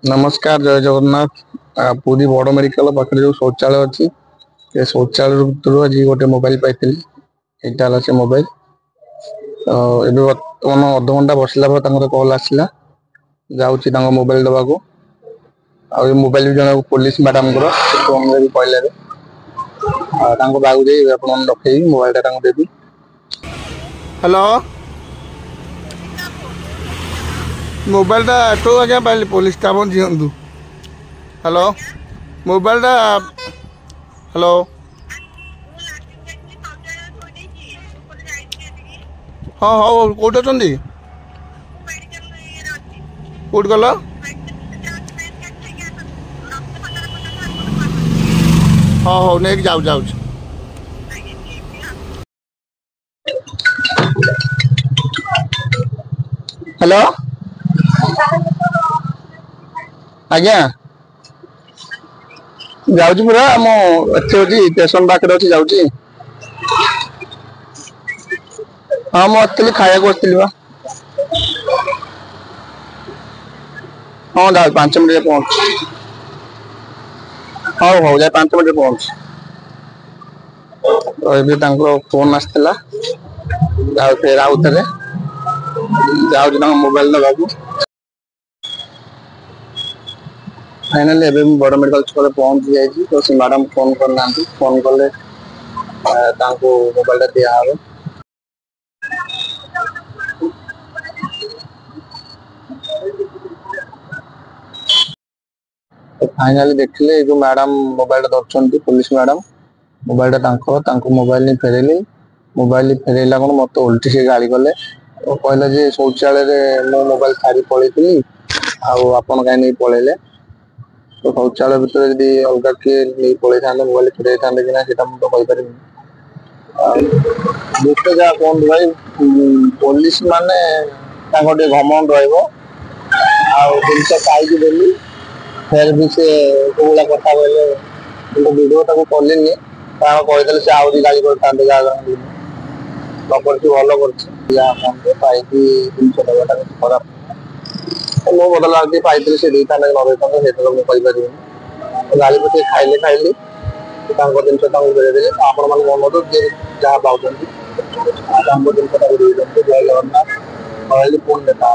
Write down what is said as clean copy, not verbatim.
नमस्कार जय जगन्नाथ। पुरी बड़ मेडिकल पाखे जो शौचालय अच्छी शौचालय भितर आज गोटे मोबाइल पाई यहाँ से मोबाइल तो बर्तमान अधघंटा बसला कल आसला जाऊँगी मोबाइल दवाको आ मोबाइल भी जन पुलिस मैडम भी कहले बाग रखे मोबाइल टा देवी। हेलो मोबाइल टा तो आज्ञा पाइली पुलिस स्टाफ दिंतु। हेलो मोबाइल टा हेलो हाँ हाँ कौट अच्छी कौट गल हाँ हाँ नहीं जाऊ जाऊ। हेलो आज्ञा जाऊँ पूरा मुझे स्टेशन पाखे अच्छी जाऊँगी। हाँ मुझे खाया बा हाँ जाओ 5 मिनट पहुँच हाँ हो जाए 5 मिनट पहुँच तो ये फोन आसला फिर आउ थे जाऊँ मोबाइल दवाक फाइनाली एवं बड़ मेडिकल छक पहुंची जाइए तो से मैडम फोन करना फोन कले मोबाइल दिहब तो फाइनाली देखिले जो मैडम मोबाइल धरछन पुलिस मैडम मोबाइल मोबाइल नहीं फेरैली मोबाइल फेरैला कौन मत उल्टी से गाड़ी कले तो कहले जे शौचालय मो मोबाइल छाड़ी पलैली आपन कहीं नहीं पलैले तो शौचालय भर जब अलग किए नहीं पलि था मोबाइल फेर था कि ना तो कहीपर दुष्ट जहाँ कहतु भाई पुलिस माने घमंड रजिन पाई देली फिर भी से कौला कथा कहले वीडियो कलिनी कहीदे से आहरी गाड़ी करते भल कर पाई जिनस दबाटा खराब मो बदल आगे पाई से देता न देता मुझे गाड़ी पे खाइले खाइली जिनस बेड़े आपण मन मन जहाँ पाँच जिनस जय जगन्नाथ पुणी देखा।